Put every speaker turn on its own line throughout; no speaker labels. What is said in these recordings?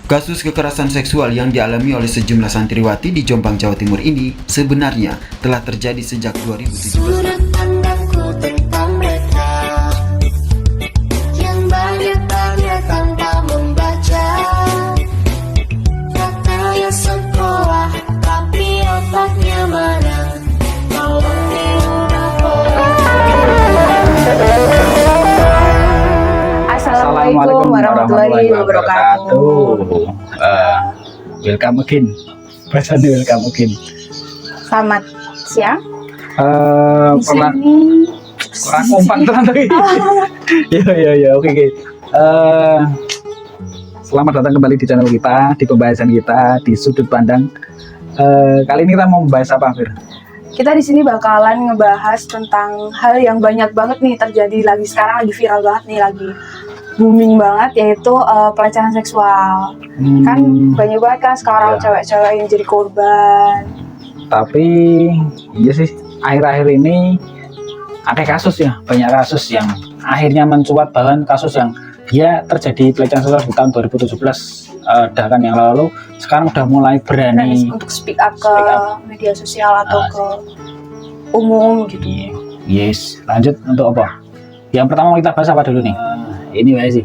Kasus kekerasan seksual yang dialami oleh sejumlah santriwati di Jombang, Jawa Timur ini sebenarnya telah terjadi sejak 2017.
Sudut pandangku tentang mereka yang banyak tanya tanpa membaca, katanya sekolah tapi otaknya mana, tolong diubah pola.
Assalamualaikum warahmatullahi wabarakatuh. Welcome again. Bahasanya welcome again.
Selamat siang. Di
Pernah
sini
kompak tenan tadi. Ya, oke. Selamat datang kembali di channel kita, di pembahasan kita di sudut pandang. Kali ini kita mau membahas apa, Fir?
kita di sini bakalan ngebahas tentang hal yang banyak banget nih terjadi lagi sekarang, lagi viral banget nih, lagi booming banget, yaitu pelecehan seksual. Kan banyak banget kan sekarang
Ya.
cewek-cewek yang jadi korban.
Tapi iya sih, akhir-akhir ini ada kasus ya, banyak kasus yang akhirnya mencuat, bahkan kasus yang dia terjadi pelecehan seksual di tahun 2017 bahkan yang lalu, sekarang udah mulai berani
Untuk speak up ke
speak up.
media sosial atau ke umum gitu.
Yes, lanjut untuk apa? Yang pertama kita bahas apa dulu nih? Ini ya sih,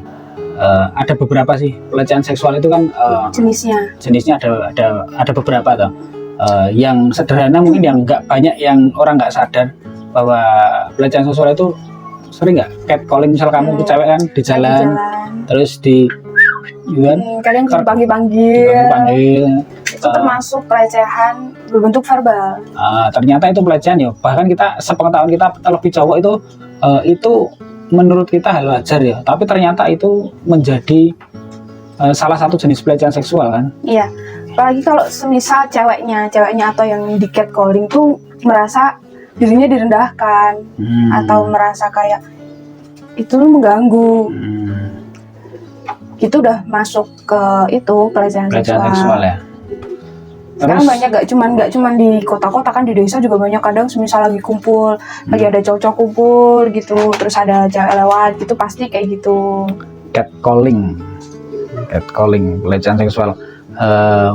ada beberapa sih pelecehan seksual itu kan
Jenisnya.
ada beberapa tuh. Yang sederhana mungkin yang nggak banyak yang orang nggak sadar bahwa pelecehan seksual itu sering nggak catcalling, misal kamu tuh cewek kan di jalan, terus di
Kalian dipanggil.
panggil
Itu termasuk pelecehan berbentuk verbal.
ternyata itu pelecehan ya, bahkan kita sepengetahuan kita terlebih cowok itu menurut kita hal wajar ya, tapi ternyata itu menjadi salah satu jenis pelecehan seksual kan.
Iya, apalagi kalau semisal ceweknya atau yang di catcalling tuh merasa dirinya direndahkan atau merasa kayak itu mengganggu, itu udah masuk ke itu pelecehan seksual.
Ya.
Sekarang banyak, gak cuman di kota-kota, kan di desa juga banyak. Kadang semisal lagi kumpul, lagi ada cowok kumpul gitu, terus ada cewek lewat gitu, pasti kayak gitu.
Catcalling, pelecehan seksual.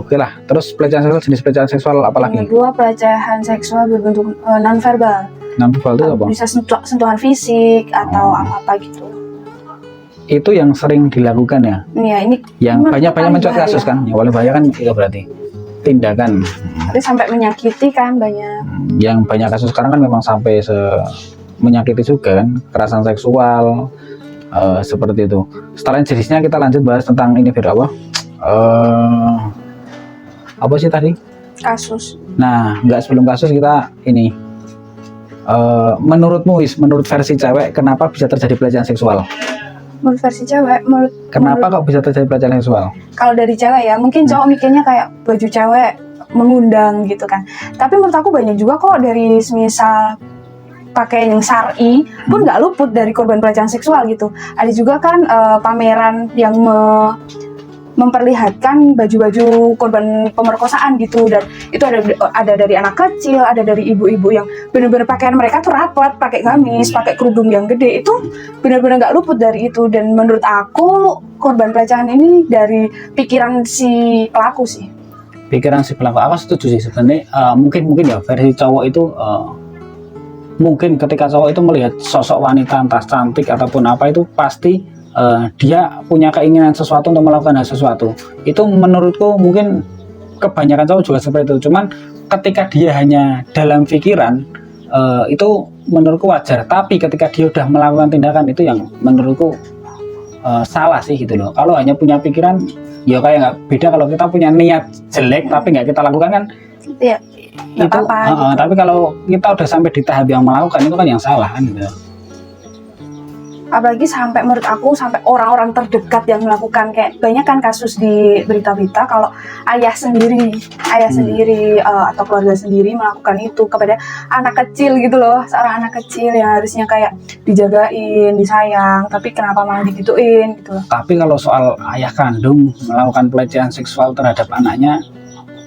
Oke lah, terus pelecehan seksual, jenis pelecehan seksual apa lagi?
Yang kedua, pelecehan seksual berbentuk non-verbal.
Non-verbal itu apa?
Bisa sentuhan fisik atau apa-apa gitu.
Itu yang sering dilakukan ya,
Iya, ini
yang
memang
banyak
paling
mencuat kasus
bahaya.
kan. Yang paling bahaya kan itu berarti tindakan.
Tapi sampai menyakiti kan banyak.
Yang banyak kasus sekarang kan memang sampai menyakiti juga kan, kekerasan seksual seperti itu. Setelah jenisnya kita lanjut bahas tentang ini, Fir, apa sih tadi?
Kasus.
Nah, nggak sebelum kasus kita ini, menurut versi cewek, kenapa bisa terjadi pelecehan seksual?
Menurut versi cewek,
Kenapa kok bisa terjadi pelecehan seksual?
kalau dari cewek ya, mungkin cowok mikirnya kayak baju cewek mengundang gitu kan. Tapi menurut aku banyak juga kok dari semisal pakai yang syar'i pun nggak luput dari korban pelecehan seksual gitu. Ada juga kan pameran yang memperlihatkan baju-baju korban pemerkosaan gitu, dan itu ada dari anak kecil, ada dari ibu-ibu yang benar-benar pakaian mereka tuh rapat, pakai gamis, pakai kerudung yang gede, itu benar-benar nggak luput dari itu. Dan menurut aku korban pelecehan ini dari pikiran si pelaku sih.
Pikiran si pelaku, aku setuju sih sebenarnya. Mungkin ya versi cowok itu mungkin ketika cowok itu melihat sosok wanita entah cantik ataupun apa, itu pasti dia punya keinginan sesuatu untuk melakukan hal sesuatu. Itu menurutku mungkin kebanyakan cowok juga seperti itu. Cuman ketika dia hanya dalam pikiran, itu menurutku wajar. Tapi ketika dia udah melakukan tindakan, itu yang menurutku salah sih gitu loh. Kalau hanya punya pikiran, ya kayak nggak beda kalau kita punya niat jelek tapi nggak kita lakukan kan.
Iya.
Itu
apa-apa, gitu.
Tapi kalau kita udah sampai di tahap yang melakukan, itu kan yang salah kan gitu.
Apalagi sampai menurut aku sampai orang-orang terdekat yang melakukan, kayak banyak kan kasus di berita-berita kalau ayah sendiri atau keluarga sendiri melakukan itu kepada anak kecil gitu loh, seorang anak kecil yang harusnya kayak dijagain, disayang, tapi kenapa malah digituin gitu loh.
Tapi kalau soal ayah kandung melakukan pelecehan seksual terhadap anaknya,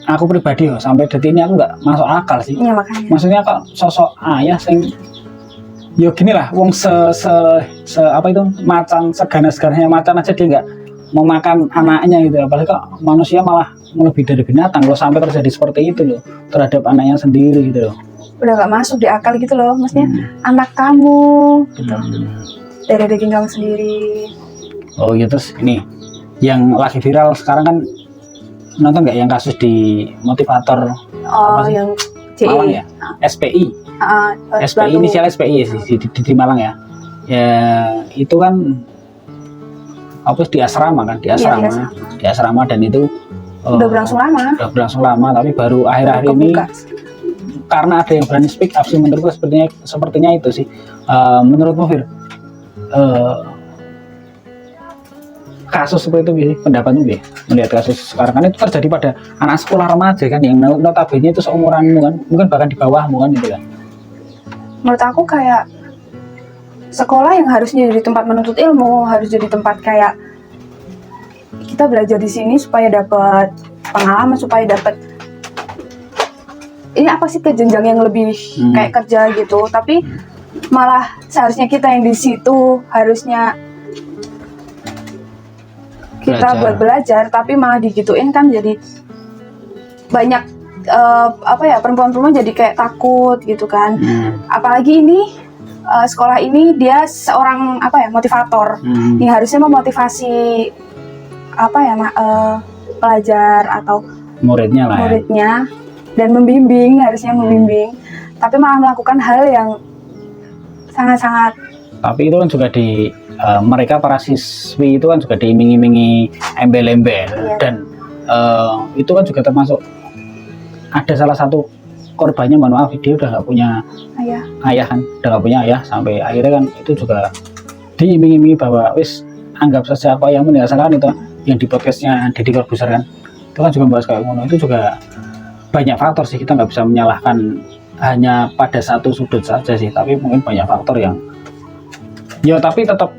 aku pribadi sampai detik ini aku nggak masuk akal sih.
Iya, makanya.
Maksudnya kok sosok ayah sing yo gini lah, wong apa itu, macan seganas-ganasnya macan aja dia nggak memakan anaknya gitu, apalagi kok manusia malah lebih dari binatang kalau sampai terjadi seperti itu loh terhadap anaknya sendiri gitu loh.
Udah nggak masuk di akal gitu loh, maksudnya anak kamu gitu, dari daging kamu sendiri.
Oh iya, terus ini yang lagi viral sekarang kan, nonton nggak yang kasus di motivator
Oh,
sih?
yang CI.
Malang ya, SPI, SPI inisial SPI ya, di Malang ya. Ya itu kan apa di asrama kan,
Iya,
di asrama dan itu
udah berlangsung lama.
udah berlangsung lama, tapi baru akhir-akhir ini
Kebuka.
karena ada yang berani speak up sih, menurutku sepertinya itu sih. Menurutmu Fir, kasus seperti itu Bi, pendapatmu Bi, melihat kasus sekarang kan itu terjadi pada anak sekolah remaja kan, yang notabene itu seumuranmu kan, mungkin bahkan di bawahmu kan gitu kan.
Menurut aku kayak sekolah yang harusnya jadi tempat menuntut ilmu, harus jadi tempat kayak kita belajar di sini supaya dapat pengalaman, supaya dapat ini apa sih, ke jenjang yang lebih kayak kerja gitu. Tapi malah seharusnya kita yang di situ harusnya kita buat belajar, tapi malah digituin kan, jadi banyak apa ya, perempuan-perempuan jadi kayak takut gitu kan. Apalagi ini sekolah ini dia seorang apa ya, motivator yang harusnya memotivasi apa ya, pelajar atau
Muridnya lah ya.
muridnya dan membimbing, harusnya membimbing, tapi malah melakukan hal yang sangat-sangat.
Tapi itu kan juga di mereka para siswi itu kan juga diiming-imingi embel-embel.
Iya.
Dan itu kan juga termasuk ada salah satu korbannya, mohon maaf, dia udah nggak punya ayah kan, udah nggak punya ayah, sampai akhirnya kan itu juga diiming-imingi bahwa wis anggap saja aku ayahmu, nggak salah kan itu yang di podcastnya Deddy Corbuzier kan, itu kan juga membahas kayak ngono. Itu juga banyak faktor sih, kita nggak bisa menyalahkan hanya pada satu sudut saja sih, tapi mungkin banyak faktor yang ya, tapi tetap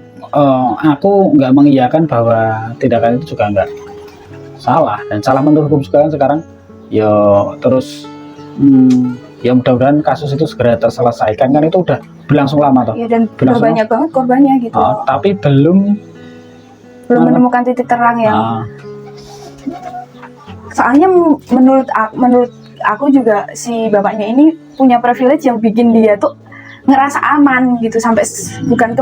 aku nggak mengiyakan bahwa tindakan itu juga nggak salah, dan salah menurut hukum sekarang ya. Terus ya mudah-mudahan kasus itu segera terselesaikan, kan itu udah berlangsung lama toh.
Iya, dan udah
Berlangsung
banyak banget korbannya gitu.
Tapi belum
Menemukan titik terang yang soalnya menurut aku juga si bapaknya ini punya privilege yang bikin dia tuh ngerasa aman gitu, sampai bukan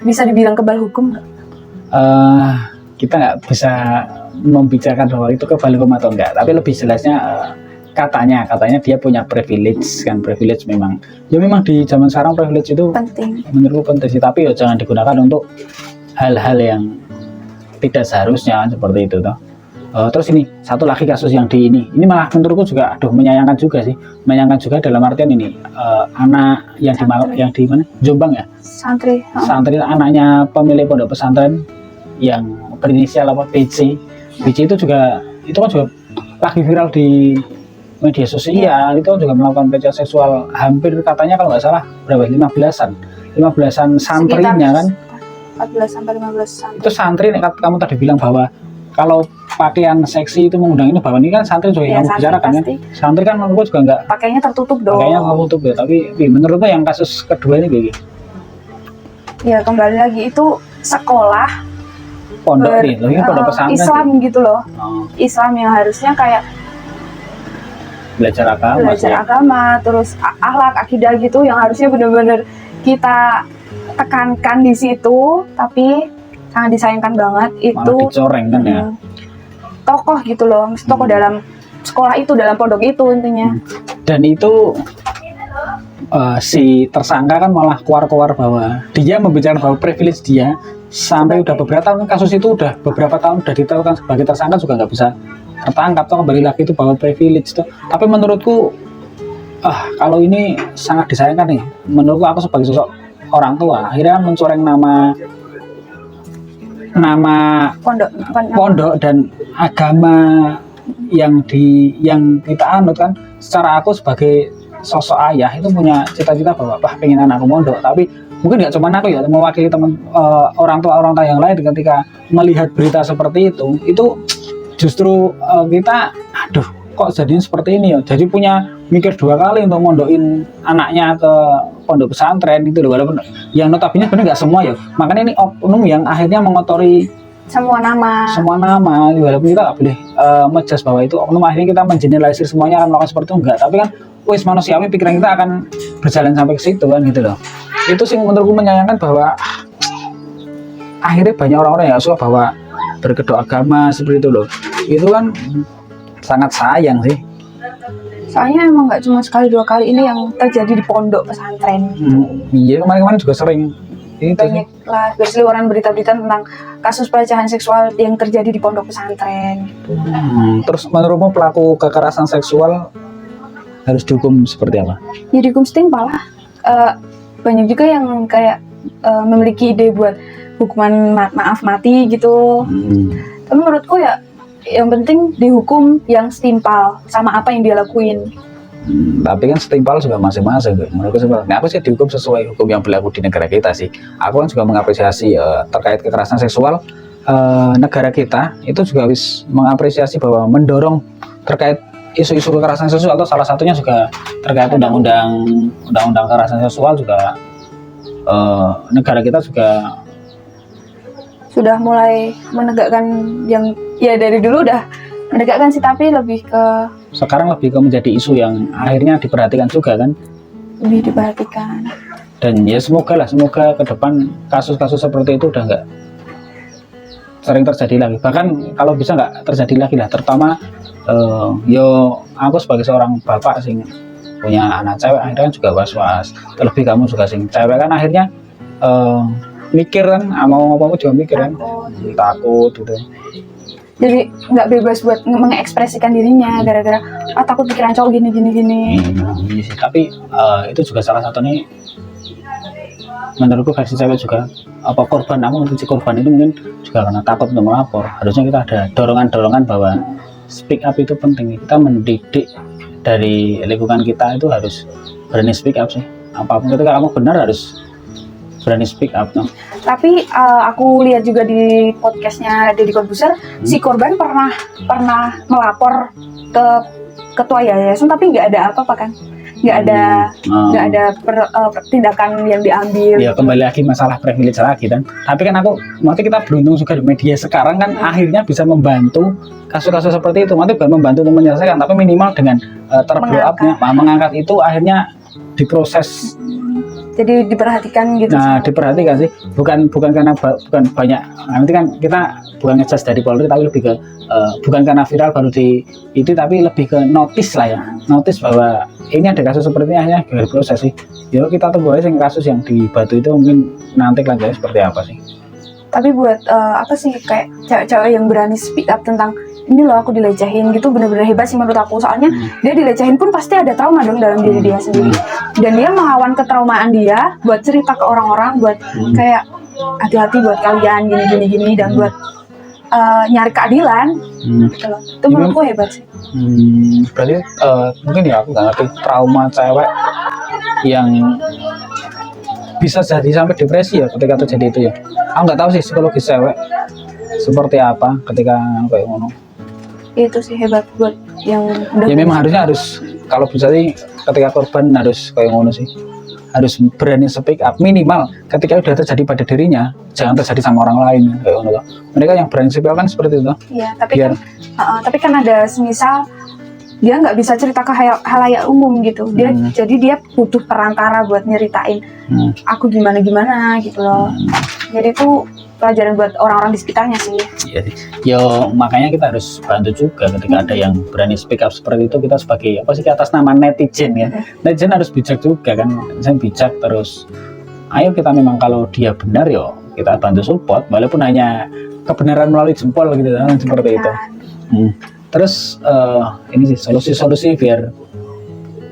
bisa dibilang kebal hukum.
Kita nggak bisa membicarakan bahwa itu kebal hukum atau enggak, tapi lebih jelasnya katanya dia punya privilege kan. Privilege memang di zaman sekarang privilege itu
Penting.
menurutku penting sih, tapi ya jangan digunakan untuk hal-hal yang tidak seharusnya seperti itu toh. Terus ini satu lagi kasus yang ini malah menurutku juga menyayangkan juga sih, menyayangkan juga dalam artian ini anak yang di mana, Jombang ya,
Santri
anaknya pemilik pondok pesantren yang berinisial apa, BC itu juga, itu kan juga lagi viral di media sosial. Itu juga melakukan pelecehan seksual, hampir katanya kalau nggak salah berapa, 15-an santrinya kan,
14-15 santri.
itu santri. Kamu tadi bilang bahwa kalau pakaian seksi itu mengundang ini, bahwa ini kan santri juga yang bicarakan kan. Santri kan menurutku juga nggak,
Pakainya tertutup dong.
pakainya tertutup ya. Tapi menurutku yang kasus kedua ini begini,
Ya kembali lagi itu sekolah
pondok nih, ini pondok pesantren
Islam gitu loh.
Oh,
Islam yang harusnya kayak
belajar agama,
terus akhlak, akidah gitu, yang harusnya benar-benar kita tekankan di situ, tapi sangat disayangkan banget itu
malah dicoreng kan ya.
Tokoh gitu loh, tokoh dalam sekolah itu, dalam pondok itu intinya.
Dan itu si tersangka kan malah keluar bahwa dia membicarakan bahwa privilege dia sampai udah beberapa tahun, kasus itu udah beberapa tahun udah ditetapkan sebagai tersangka juga nggak bisa tertangkap toh, kembali lagi itu bahwa privilege tuh. Tapi menurutku kalau ini sangat disayangkan nih, menurutku aku sebagai sosok orang tua akhirnya mencoreng nama pondok dan agama yang kita anut kan. Secara aku sebagai sosok ayah itu punya cita-cita bahwa pengen anakku mondok, tapi mungkin nggak cuma aku ya, mewakili teman orang tua yang lain. Ketika melihat berita seperti itu justru kita kok jadinya seperti ini ya, jadi punya mikir dua kali untuk mondokin anaknya ke pondok pesantren gitu loh. Walaupun yang notabene sebenarnya nggak semua ya, makanya ini oknum yang akhirnya mengotori
semua nama.
Walaupun kita nggak boleh menjudge bahwa itu oknum, akhirnya kita mengeneralisir semuanya akan melakukan seperti itu, enggak. Tapi kan wis manusiawi, pikiran kita akan berjalan sampai ke situ kan gitu loh. Itu sih menurutku menyayangkan bahwa akhirnya banyak orang-orang yang suka bahwa berkedok agama seperti itu loh. Itu kan sangat sayang sih.
Soalnya emang nggak cuma sekali dua kali ini yang terjadi di pondok pesantren.
Iya, kemarin-kemarin juga sering. Itu
Banyak lah berseliweran berita-berita tentang kasus pelecehan seksual yang terjadi di pondok pesantren.
Terus menurutmu pelaku kekerasan seksual harus dihukum seperti apa?
Ya dihukum setimpal lah. Banyak juga yang kayak memiliki ide buat hukuman maaf mati gitu. Tapi menurutku ya yang penting dihukum yang setimpal sama apa yang dia lakuin.
Tapi kan setimpal juga masing-masing. Menurutku sebenarnya aku sih dihukum sesuai hukum yang berlaku di negara kita sih. Aku kan juga mengapresiasi terkait kekerasan seksual, negara kita itu juga harus mengapresiasi bahwa mendorong terkait isu-isu kekerasan seksual, atau salah satunya juga terkait undang-undang kekerasan seksual juga, negara kita juga
Sudah mulai menegakkan yang ya dari dulu udah menegakkan sih, tapi lebih ke
sekarang lebih ke menjadi isu yang akhirnya diperhatikan juga kan.
lebih diperhatikan.
Dan ya semoga ke depan kasus-kasus seperti itu udah nggak sering terjadi lagi, bahkan kalau bisa nggak terjadi lagi lah. Terutama yo aku sebagai seorang bapak sing punya anak cewek akhirnya kan juga was-was, terlebih kamu juga sing cewek kan akhirnya mikir kan, mau apa juga mikir kan, takut gitu.
Jadi nggak bebas buat mengekspresikan dirinya gara-gara takut pikiran cowok gini.
Iya sih, tapi itu juga salah satu nih menurutku versi cewek juga, apa korban, aku menurut si korban itu mungkin juga karena takut untuk melapor. Harusnya kita ada dorongan bahwa speak up itu penting. Kita mendidik dari lingkungan kita itu harus berani speak up sih. Apapun ketika kamu benar harus berani speak up. No?
Tapi aku lihat juga di podcastnya Deddy Corbuzier, si korban pernah melapor ke ketua yayasan, tapi nggak ada apa-apa kan, nggak ada tindakan yang diambil.
Ya kembali lagi masalah privilege lagi kan. Tapi kan nanti kita beruntung juga di media sekarang kan, akhirnya bisa membantu kasus-kasus seperti itu. Nanti bukan membantu untuk menyelesaikan, tapi minimal dengan terblow up-nya, mengangkat itu akhirnya diproses.
Jadi diperhatikan gitu.
Nah, diperhatikan sih, bukan karena bukan banyak. Nanti kan kita bukan ngejudge dari Polri, tapi lebih ke bukan karena viral baru di itu, tapi lebih ke notice lah ya, notice bahwa ini ada kasus seperti ini, akhirnya diproses sih. Yuk kita tunggu aja kasus yang di Batu itu mungkin nanti kelanjutannya seperti apa sih.
Tapi buat apa sih, kayak cewek-cewek yang berani speak up tentang ini loh aku dilecehin gitu, bener-bener hebat sih menurut aku. Soalnya dia dilecehin pun pasti ada trauma dong dalam diri dia sendiri, dan dia melawan ketraumaan dia buat cerita ke orang-orang, buat kayak hati-hati buat kalian gini, dan buat nyari keadilan gitu loh. Itu menurutku hebat sih.
Berarti mungkin ya aku nggak ngerti trauma cewek yang bisa jadi sampai depresi ya ketika terjadi itu ya. Aku nggak tahu sih psikologi cewek seperti apa ketika kayak ngono.
Itu sih hebat buat yang udah.
Ya memang harus kalau bisa sih ketika korban harus kayak ngono sih, harus berani speak up minimal ketika udah terjadi pada dirinya, jangan terjadi sama orang lain kayak ngono. Mereka yang berani speak up kan seperti itu.
Iya, tapi kan ada semisal dia nggak bisa cerita ke halayak umum gitu, jadi dia butuh perantara buat nyeritain aku gimana gitu loh. Jadi itu pelajaran buat orang-orang di sekitarnya sih.
Iya sih. Yo makanya kita harus bantu juga ketika ada yang berani speak up seperti itu. Kita sebagai apa sih atas nama netizen ya, netizen harus bijak juga kan, netizen bijak. Terus ayo kita memang kalau dia benar yo kita bantu support, walaupun hanya kebenaran melalui jempol gitu kan, seperti itu. Terus ini sih solusi biar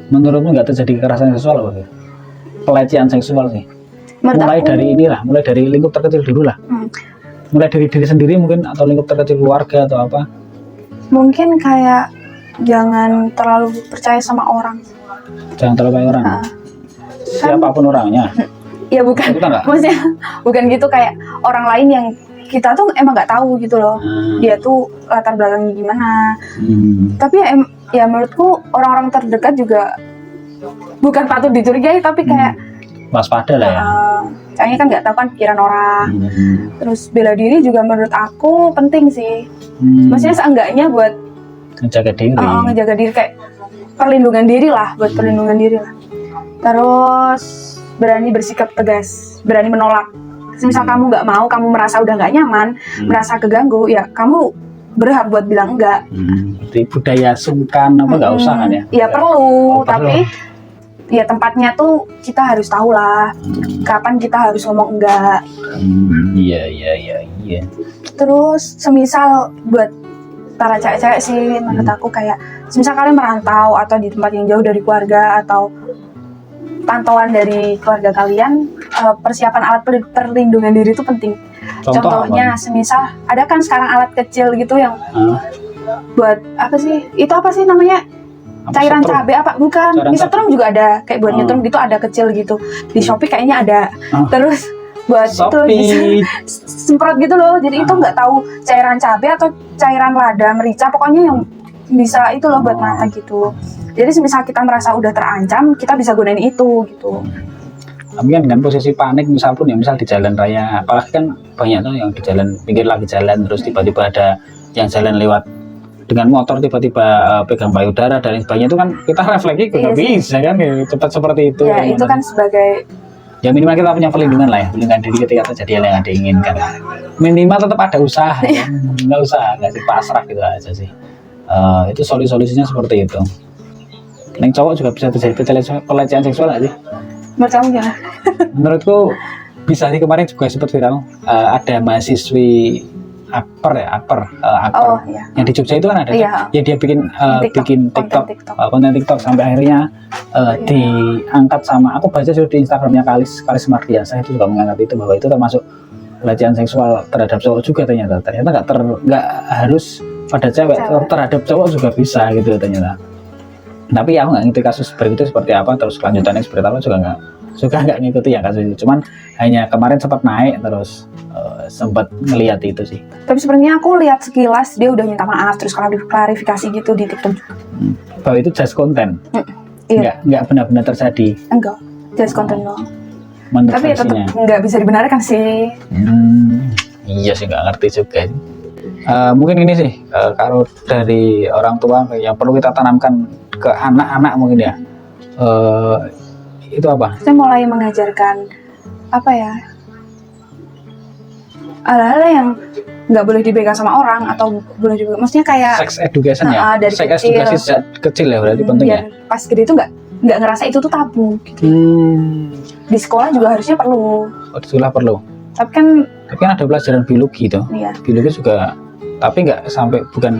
menurutmu nggak terjadi kekerasan seksual apa sih? Pelecehan seksual sih. Mulai dari lingkup terkecil dulu lah. Mulai dari diri sendiri mungkin, atau lingkup terkecil keluarga atau apa.
Mungkin kayak jangan terlalu percaya sama orang.
Jangan terlalu percaya orang. Siapapun orangnya.
Ya bukan. Maksudnya bukan gitu, kayak orang lain yang kita tuh emang nggak tahu gitu loh. Dia tuh latar belakangnya gimana. Tapi ya menurutku orang-orang terdekat juga bukan patut dicurigai, tapi kayak
waspada lah ya.
Soalnya kan nggak tahu kan pikiran orang. Terus bela diri juga menurut aku penting sih. Maksudnya seenggaknya buat
Menjaga diri.
ngejaga diri, kayak perlindungan diri lah, buat perlindungan diri lah. Terus berani bersikap tegas, berani menolak. Misal kamu nggak mau, kamu merasa udah nggak nyaman, merasa keganggu, ya kamu berhak buat bilang enggak.
Jadi budaya sungkan apa nggak usah kan ya?
Ya perlu,
Oh, perlu.
tapi ya tempatnya tuh kita harus tahu lah kapan kita harus ngomong enggak.
Iya.
Terus semisal buat para cewek-cewek sih menurut aku kayak semisal kalian merantau atau di tempat yang jauh dari keluarga atau pantauan dari keluarga kalian, persiapan alat perlindungan diri itu penting. Contohnya semisal ada kan sekarang alat kecil gitu yang buat apa sih? Itu apa sih namanya? Cairan
setrum?
cabai apa? Bukan.
Cairan
Di setrum juga ada, kayak buat nyetrum gitu ada kecil gitu. Di Shopee kayaknya ada. Terus buat
Shopee.
itu semprot gitu loh. Jadi itu nggak tahu cairan cabai atau cairan lada, merica, pokoknya yang bisa itu loh buat mata gitu. Jadi semisal kita merasa udah terancam, kita bisa gunain itu gitu.
Tapi kan dengan posisi panik misal pun ya, misal di jalan raya, apalagi kan banyak tuh yang di jalan pinggir lagi jalan terus tiba-tiba ada yang jalan lewat dengan motor tiba-tiba pegang payudara dan lain sebagainya, itu kan kita refleksi nggak bisa kan ya, cepat seperti itu.
Ya itu kan sebagai
ya minimal kita punya perlindungan lah ya, perlindungan diri ketika terjadi hal yang diinginkan. Minimal tetap ada usaha, ya. Nggak usah nggak sih pasrah gitu aja sih. Itu solusinya seperti itu. Yang cowok juga bisa terjadi pelecehan seksual nggak sih?
menurut kamu gimana?
Menurutku bisa sih, kemarin juga sempat viral. Ada mahasiswi akper
Oh iya.
yang di Jogja itu kan ada
Iya.
ya, dia bikin bikin
konten
konten TikTok sampai akhirnya diangkat sama, aku baca juga di Instagramnya Kalis Mardiansyah itu juga mengangkat itu, bahwa itu termasuk pelecehan seksual terhadap cowok juga ternyata nggak harus pada cewek, terhadap cowok juga bisa gitu ternyata. Tapi aku nggak ngerti kasus berikutnya seperti apa, terus kelanjutannya seperti apa juga nggak ngikuti ya kasus itu. Cuman hanya kemarin sempat naik, terus sempat ngelihat itu sih.
Tapi sebenarnya aku lihat sekilas dia udah minta maaf, terus klarifikasi gitu di TikTok juga.
Bahwa itu just konten,
Iya.
nggak benar-benar terjadi.
Enggak, just konten doang.
Menurut
Tapi ya tetap
versinya.
nggak bisa dibenarkan sih.
Iya sih, nggak ngerti juga. Mungkin ini sih, kalau dari orang tua yang perlu kita tanamkan ke anak-anak mungkin ya, itu apa?
Saya mulai mengajarkan apa ya, hal-hal yang nggak boleh dipegang sama orang atau boleh dipegang, maksudnya kayak
Sex education ya,
dari
sex
kecil.
edukasi sejak kecil ya, berarti penting ya.
biar pas gede itu nggak ngerasa itu tuh tabu gitu. Di sekolah juga harusnya perlu,
Oh, itulah perlu.
tapi kan
Tapi kan ada pelajaran biologi tuh,
ya
biologi juga, tapi nggak sampai bukan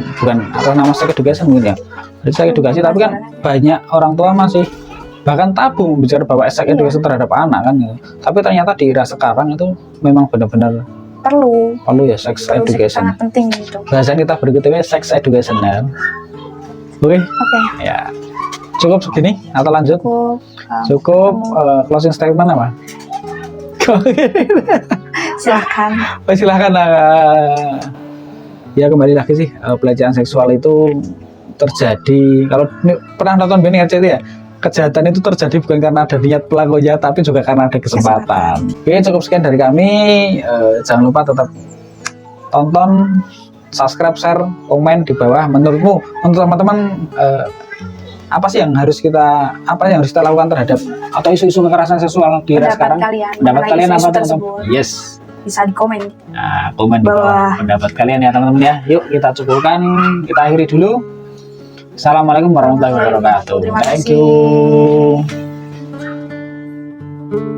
atau nama sex education mungkin ya. Jadi sex edukasi, tapi kan banyak orang tua masih bahkan tabu bicara bahwa sex education terhadap anak kan. Tapi ternyata di era sekarang itu memang benar-benar
perlu
ya, sex
sih,
education.
sangat penting gitu.
Bahasan kita berikutnya sex education ya. Oke,
Oke,
ya cukup segini atau lanjut?
cukup,
Cukup. Closing statement apa?
silahkan.
Oh, silahkan. Ya kembali lagi sih, pelecehan seksual itu terjadi, kalau pernah nonton Benny RCTI ya, kejahatan itu terjadi bukan karena ada niat pelakunya, tapi juga karena ada kesempatan. Oke, cukup sekian dari kami. Jangan lupa tetap tonton, subscribe, share, komen di bawah. Menurutmu, untuk teman-teman, apa sih yang harus kita lakukan terhadap atau isu-isu kekerasan seksual di era sekarang? Pendapat kalian apa, teman-teman? Yes.
Bisa di komen.
Nah, komen di bawah pendapat kalian ya teman-teman ya. Yuk kita cukupkan, kita akhiri dulu. Assalamualaikum warahmatullahi wabarakatuh.
Terima
Thank
kasih.
you.